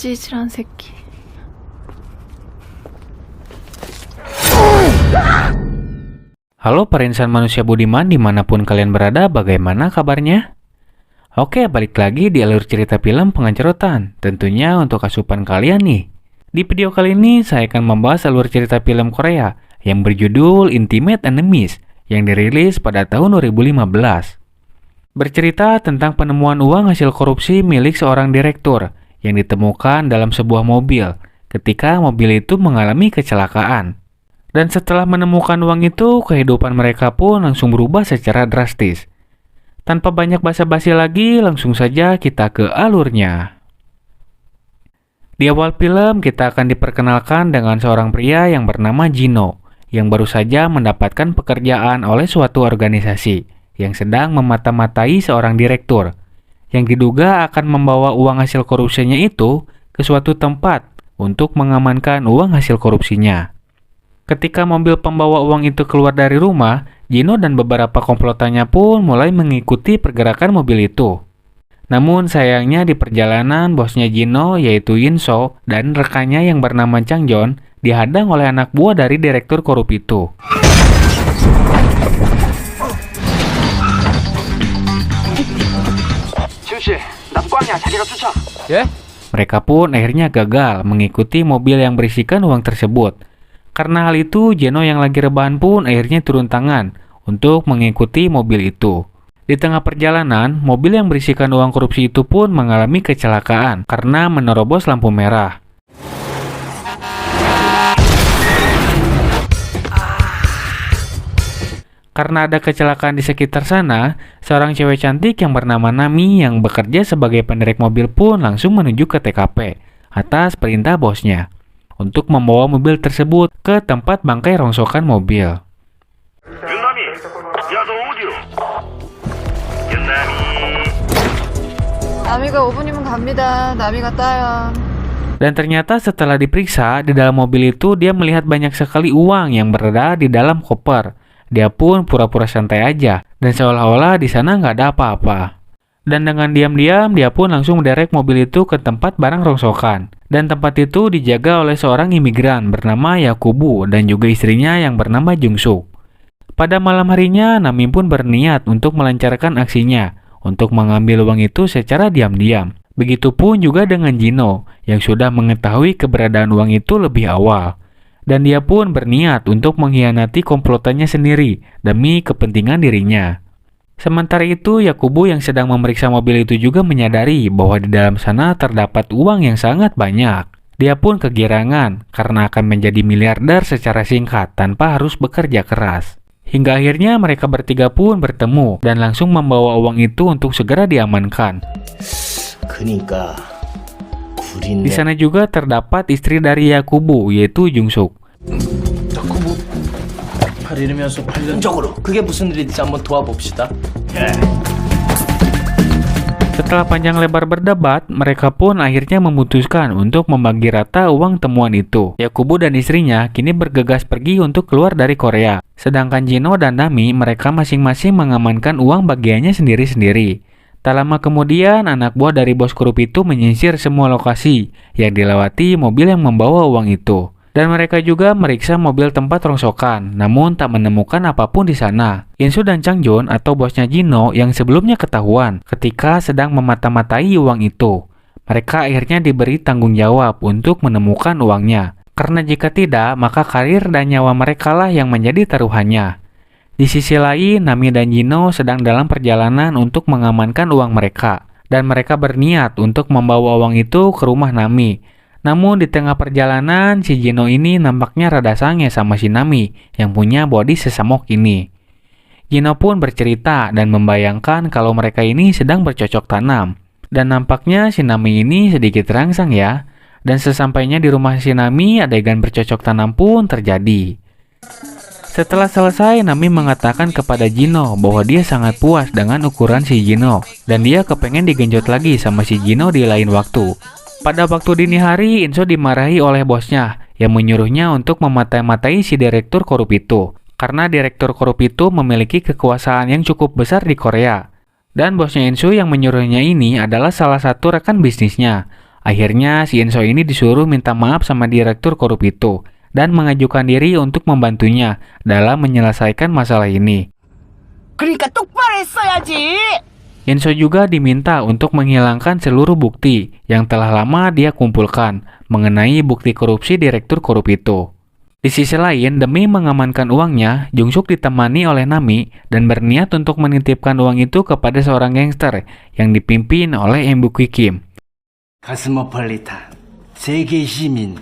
찌질한 새끼. Halo para insan manusia budiman dimanapun kalian berada, bagaimana kabarnya? Oke, balik lagi di alur cerita film pengancerotan, tentunya untuk asupan kalian nih. Di video kali ini saya akan membahas alur cerita film Korea yang berjudul Intimate Enemies yang dirilis pada tahun 2015. Bercerita tentang penemuan uang hasil korupsi milik seorang direktur yang ditemukan dalam sebuah mobil ketika mobil itu mengalami kecelakaan. Dan setelah menemukan uang itu, kehidupan mereka pun langsung berubah secara drastis. Tanpa banyak basa-basi lagi, langsung saja kita ke alurnya. Di awal film, kita akan diperkenalkan dengan seorang pria yang bernama Jino, yang baru saja mendapatkan pekerjaan oleh suatu organisasi yang sedang memata-matai seorang direktur, yang diduga akan membawa uang hasil korupsinya itu ke suatu tempat untuk mengamankan uang hasil korupsinya. Ketika mobil pembawa uang itu keluar dari rumah, Jino dan beberapa komplotannya pun mulai mengikuti pergerakan mobil itu. Namun sayangnya di perjalanan, bosnya Jino yaitu Yinso dan rekannya yang bernama Changjon dihadang oleh anak buah dari direktur korup itu. Mereka pun akhirnya gagal mengikuti mobil yang berisikan uang tersebut. Karena hal itu, Jeno yang lagi rebahan pun akhirnya turun tangan untuk mengikuti mobil itu. Di tengah perjalanan, mobil yang berisikan uang korupsi itu pun mengalami kecelakaan karena menerobos lampu merah. Karena ada kecelakaan di sekitar sana, seorang cewek cantik yang bernama Nami yang bekerja sebagai penderek mobil pun langsung menuju ke TKP atas perintah bosnya untuk membawa mobil tersebut ke tempat bangkai rongsokan mobil. 나미가 5분이면 갑니다. 나미가 따요. Dan ternyata setelah diperiksa, di dalam mobil itu dia melihat banyak sekali uang yang berada di dalam koper. Dia pun pura-pura santai aja, dan seolah-olah di sana nggak ada apa-apa. Dan dengan diam-diam, dia pun langsung menderek mobil itu ke tempat barang rongsokan. Dan tempat itu dijaga oleh seorang imigran bernama Yakubu dan juga istrinya yang bernama Jungsuk. Pada malam harinya, Nami pun berniat untuk melancarkan aksinya untuk mengambil uang itu secara diam-diam. Begitupun juga dengan Jino yang sudah mengetahui keberadaan uang itu lebih awal. Dan dia pun berniat untuk mengkhianati komplotannya sendiri demi kepentingan dirinya. Sementara itu, Yakubu yang sedang memeriksa mobil itu juga menyadari bahwa di dalam sana terdapat uang yang sangat banyak. Dia pun kegirangan karena akan menjadi miliarder secara singkat tanpa harus bekerja keras. Hingga akhirnya mereka bertiga pun bertemu dan langsung membawa uang itu untuk segera diamankan. Di sana juga terdapat istri dari Yakubu yaitu Jungsuk. 이러면서 발전적으로 그게 무슨 일인지 한번 도와봅시다. Setelah panjang lebar berdebat, mereka pun akhirnya memutuskan untuk membagi rata uang temuan itu. Yakubu dan istrinya kini bergegas pergi untuk keluar dari Korea. Sedangkan Jino dan Nami mereka masing-masing mengamankan uang bagiannya sendiri-sendiri. Tak lama kemudian, anak buah dari bos korup itu menyisir semua lokasi yang dilewati mobil yang membawa uang itu. Dan mereka juga meriksa mobil tempat rongsokan, namun tak menemukan apapun di sana. Insu dan Changjon atau bosnya Jino yang sebelumnya ketahuan ketika sedang memata-matai uang itu. Mereka akhirnya diberi tanggung jawab untuk menemukan uangnya. Karena jika tidak, maka karir dan nyawa mereka lah yang menjadi taruhannya. Di sisi lain, Nami dan Jino sedang dalam perjalanan untuk mengamankan uang mereka. Dan mereka berniat untuk membawa uang itu ke rumah Nami. Namun di tengah perjalanan, si Jino ini nampaknya rada sange sama si Nami yang punya body sesamok ini. Jino pun bercerita dan membayangkan kalau mereka ini sedang bercocok tanam. Dan nampaknya si Nami ini sedikit rangsang ya. Dan sesampainya di rumah si Nami, adegan bercocok tanam pun terjadi. Setelah selesai, Nami mengatakan kepada Jino bahwa dia sangat puas dengan ukuran si Jino. Dan dia kepengen digenjot lagi sama si Jino di lain waktu. Pada waktu dini hari, Inso dimarahi oleh bosnya yang menyuruhnya untuk memata-matai si direktur korup itu. Karena direktur korup itu memiliki kekuasaan yang cukup besar di Korea. Dan bosnya Insu yang menyuruhnya ini adalah salah satu rekan bisnisnya. Akhirnya si Inso ini disuruh minta maaf sama direktur korup itu dan mengajukan diri untuk membantunya dalam menyelesaikan masalah ini. 그러니까 똑바로 했어야지. Inso juga diminta untuk menghilangkan seluruh bukti yang telah lama dia kumpulkan mengenai bukti korupsi direktur korup itu. Di sisi lain, demi mengamankan uangnya, Jungsuk ditemani oleh Nami dan berniat untuk menitipkan uang itu kepada seorang gangster yang dipimpin oleh Embuki Kim. 가스모폴리탄 세계 시민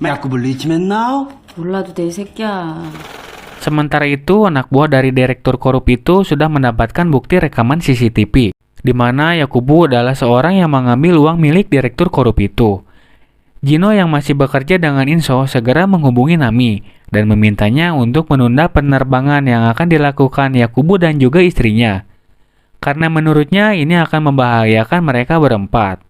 야구를 잊으면나오? 몰라도 돼, 이 새끼야. Sementara itu, anak buah dari direktur korup itu sudah mendapatkan bukti rekaman CCTV, di mana Yakubu adalah seorang yang mengambil uang milik direktur korup itu. Jino yang masih bekerja dengan Inso segera menghubungi Nami dan memintanya untuk menunda penerbangan yang akan dilakukan Yakubu dan juga istrinya. Karena menurutnya ini akan membahayakan mereka berempat.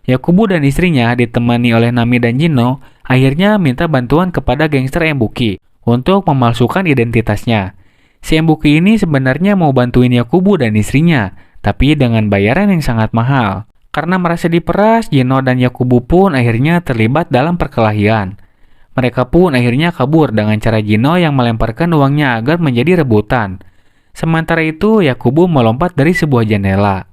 Yakubu dan istrinya ditemani oleh Nami dan Jino akhirnya minta bantuan kepada gangster Embuki untuk memalsukan identitasnya. Si Embuki ini sebenarnya mau bantuin Yakubu dan istrinya, tapi dengan bayaran yang sangat mahal. Karena merasa diperas, Jino dan Yakubu pun akhirnya terlibat dalam perkelahian. Mereka pun akhirnya kabur dengan cara Jino yang melemparkan uangnya agar menjadi rebutan. Sementara itu, Yakubu melompat dari sebuah jendela.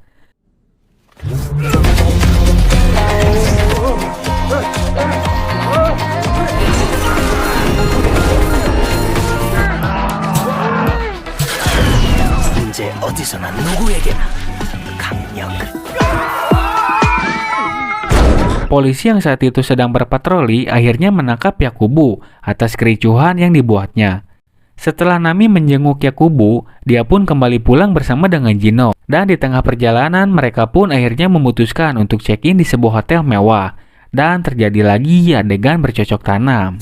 이제 어디서나 누구에게나 강력. Polisi yang saat itu sedang berpatroli akhirnya menangkap Yakubu atas kericuhan yang dibuatnya. Setelah Nami menjenguk Yakubu, dia pun kembali pulang bersama dengan Jino. Dan di tengah perjalanan, mereka pun akhirnya memutuskan untuk check-in di sebuah hotel mewah. Dan terjadi lagi adegan bercocok tanam.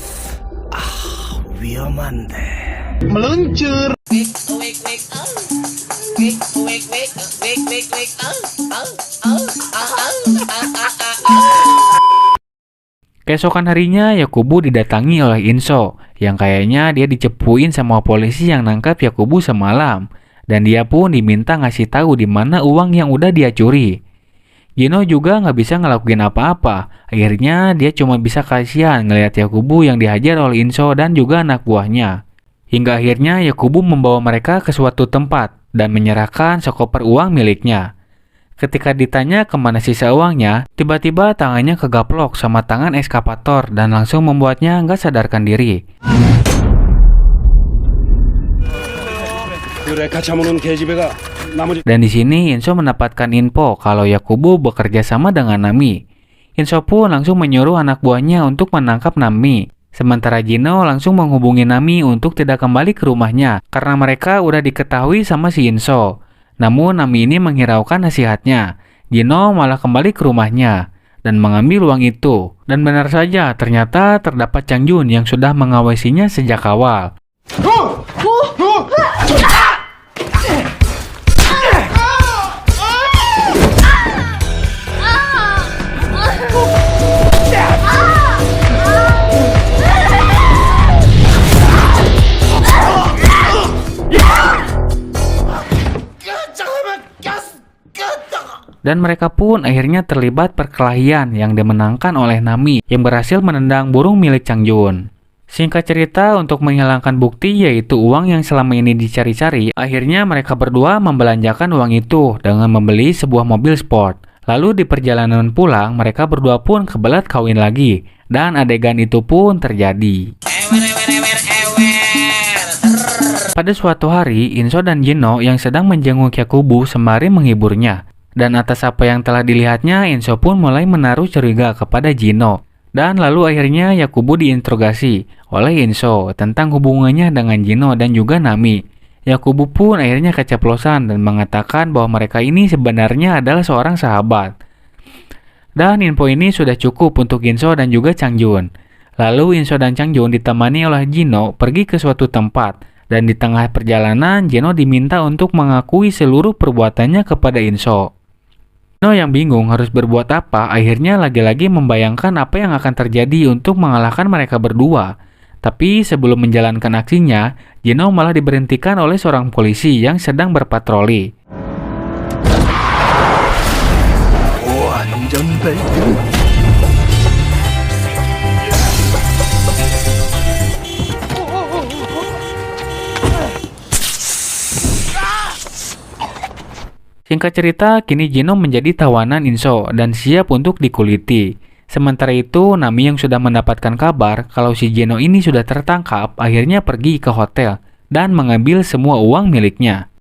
위험한데. Keesokan harinya, Yakubu didatangi oleh Inso, yang kayaknya dia dicepuin sama polisi yang nangkap Yakubu semalam, dan dia pun diminta ngasih tahu di mana uang yang udah dia curi. Jino juga nggak bisa ngelakuin apa-apa, akhirnya dia cuma bisa kasihan ngelihat Yakubu yang dihajar oleh Inso dan juga anak buahnya. Hingga akhirnya Yakubu membawa mereka ke suatu tempat dan menyerahkan sekoper uang miliknya. Ketika ditanya kemana sisa uangnya, tiba-tiba tangannya kegaplok sama tangan ekskavator dan langsung membuatnya nggak sadarkan diri. Dan di sini Inso mendapatkan info kalau Yakubu bekerja sama dengan Nami. Inso pun langsung menyuruh anak buahnya untuk menangkap Nami. Sementara Jino langsung menghubungi Nami untuk tidak kembali ke rumahnya karena mereka udah diketahui sama si Inso. Namun Nami ini menghiraukan nasihatnya. Jino malah kembali ke rumahnya dan mengambil uang itu. Dan benar saja ternyata terdapat Changjun yang sudah mengawasinya sejak awal. Dan mereka pun akhirnya terlibat perkelahian yang dimenangkan oleh Nami yang berhasil menendang burung milik Changjun. Singkat cerita, untuk menghilangkan bukti yaitu uang yang selama ini dicari-cari, akhirnya mereka berdua membelanjakan uang itu dengan membeli sebuah mobil sport. Lalu di perjalanan pulang, mereka berdua pun kebelat kawin lagi, dan adegan itu pun terjadi. Pada suatu hari, Inso dan Jino yang sedang menjenguk Yakubu sembari menghiburnya. Dan atas apa yang telah dilihatnya, Inso pun mulai menaruh curiga kepada Jino. Dan lalu akhirnya Yakubu diinterogasi oleh Inso tentang hubungannya dengan Jino dan juga Nami. Yakubu pun akhirnya keceplosan dan mengatakan bahwa mereka ini sebenarnya adalah seorang sahabat. Dan info ini sudah cukup untuk Inso dan juga Changjun. Lalu Inso dan Changjun ditemani oleh Jino pergi ke suatu tempat. Dan di tengah perjalanan, Jino diminta untuk mengakui seluruh perbuatannya kepada Inso. Jino yang bingung harus berbuat apa, akhirnya lagi-lagi membayangkan apa yang akan terjadi untuk mengalahkan mereka berdua. Tapi sebelum menjalankan aksinya, Jino malah diberhentikan oleh seorang polisi yang sedang berpatroli. 완전 발등. Singkat cerita, kini Jino menjadi tawanan Inso dan siap untuk dikuliti. Sementara itu, Nami yang sudah mendapatkan kabar kalau si Jino ini sudah tertangkap, akhirnya pergi ke hotel dan mengambil semua uang miliknya.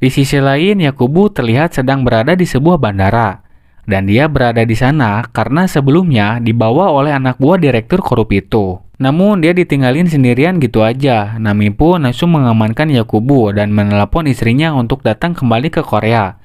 Di sisi lain, Yakubu terlihat sedang berada di sebuah bandara. Dan dia berada di sana karena sebelumnya dibawa oleh anak buah direktur korup itu. Namun dia ditinggalin sendirian gitu aja. Nami pun langsung mengamankan Yakubu dan menelepon istrinya untuk datang kembali ke Korea.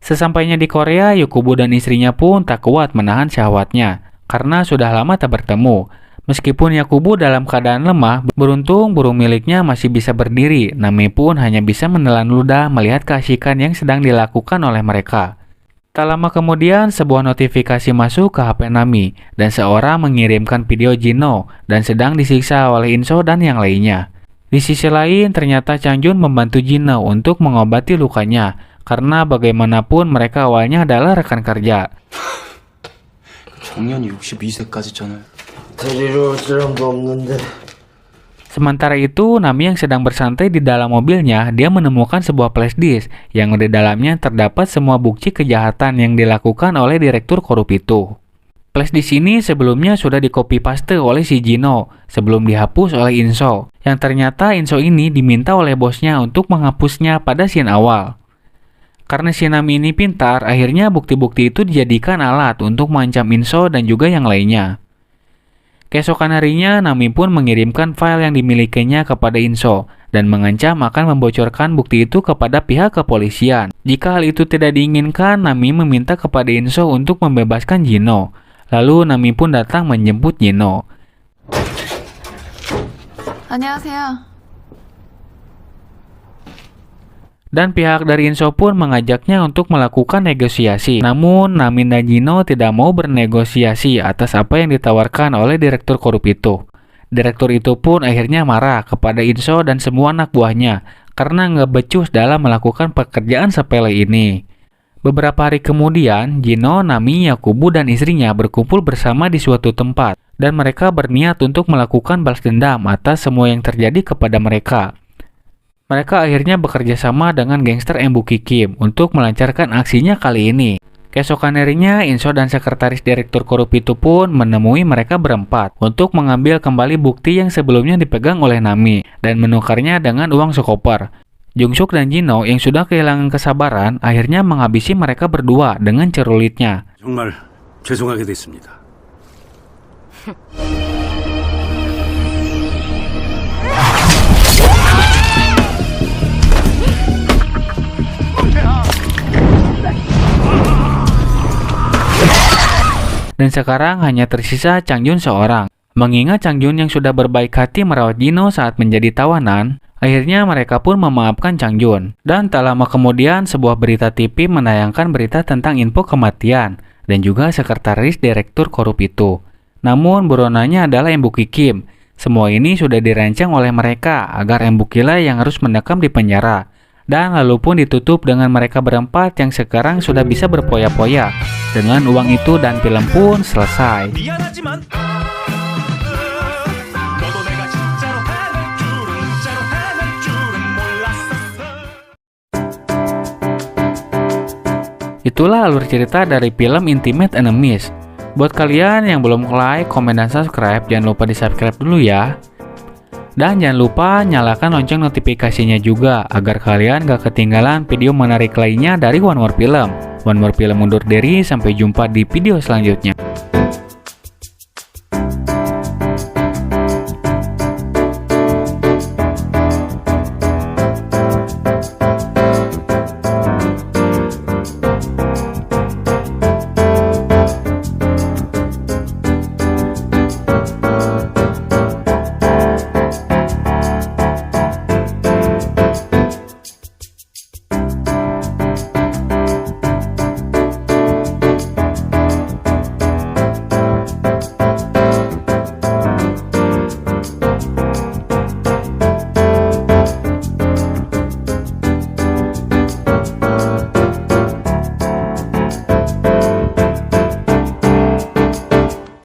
Sesampainya di Korea, Yakubu dan istrinya pun tak kuat menahan syahwatnya karena sudah lama tak bertemu. Meskipun Yakubu dalam keadaan lemah, beruntung burung miliknya masih bisa berdiri. Nami pun hanya bisa menelan ludah melihat keasikan yang sedang dilakukan oleh mereka. Tak lama kemudian, sebuah notifikasi masuk ke HP Nami dan seorang mengirimkan video Jino dan sedang disiksa oleh Inso dan yang lainnya. Di sisi lain, ternyata Changjun membantu Jino untuk mengobati lukanya karena bagaimanapun mereka awalnya adalah rekan kerja. 정년이 62세까지잖아요. 데리러 올 사람도 없는데. Sementara itu, Nami yang sedang bersantai di dalam mobilnya, dia menemukan sebuah flash disk yang di dalamnya terdapat semua bukti kejahatan yang dilakukan oleh direktur korup itu. Flash disk ini sebelumnya sudah di-copy paste oleh si Jino sebelum dihapus oleh Inso, yang ternyata Inso ini diminta oleh bosnya untuk menghapusnya pada scene awal. Karena si Nami ini pintar, akhirnya bukti-bukti itu dijadikan alat untuk mengancam Inso dan juga yang lainnya. Keesokan harinya, Nami pun mengirimkan file yang dimilikinya kepada Inso dan mengancam akan membocorkan bukti itu kepada pihak kepolisian. Jika hal itu tidak diinginkan, Nami meminta kepada Inso untuk membebaskan Jino. Lalu Nami pun datang menjemput Jino. 안녕하세요. Dan pihak dari Inso pun mengajaknya untuk melakukan negosiasi. Namun, Nami dan Jino tidak mau bernegosiasi atas apa yang ditawarkan oleh direktur korup itu. Direktur itu pun akhirnya marah kepada Inso dan semua anak buahnya karena nggak becus dalam melakukan pekerjaan sepele ini. Beberapa hari kemudian, Jino, Nami, Yakubu, dan istrinya berkumpul bersama di suatu tempat. Dan mereka berniat untuk melakukan balas dendam atas semua yang terjadi kepada mereka. Mereka akhirnya bekerja sama dengan gangster Embuki Kim untuk melancarkan aksinya kali ini. Keesokan harinya, Inso dan sekretaris direktur korup itu pun menemui mereka berempat untuk mengambil kembali bukti yang sebelumnya dipegang oleh Nami dan menukarnya dengan uang sekoper. Jungsuk dan Jino yang sudah kehilangan kesabaran akhirnya menghabisi mereka berdua dengan cerulitnya. 정말 죄송하게 됐습니다. Dan sekarang hanya tersisa Changjun seorang. Mengingat Changjun yang sudah berbaik hati merawat Jino saat menjadi tawanan, akhirnya mereka pun memaafkan Changjun. Dan tak lama kemudian, sebuah berita TV menayangkan berita tentang info kematian dan juga sekretaris direktur korup itu. Namun buronanya adalah Embuki Kim. Semua ini sudah dirancang oleh mereka agar Embuki lah yang harus mendekam di penjara. Dan lalu pun ditutup dengan mereka berempat yang sekarang sudah bisa berpoya-poya. Dengan uang itu dan film pun selesai. Itulah alur cerita dari film Intimate Enemies. Buat kalian yang belum like, komen, dan subscribe, jangan lupa di-subscribe dulu ya. Dan jangan lupa nyalakan lonceng notifikasinya juga agar kalian gak ketinggalan video menarik lainnya dari One More Film. One More Film undur diri, sampai jumpa di video selanjutnya.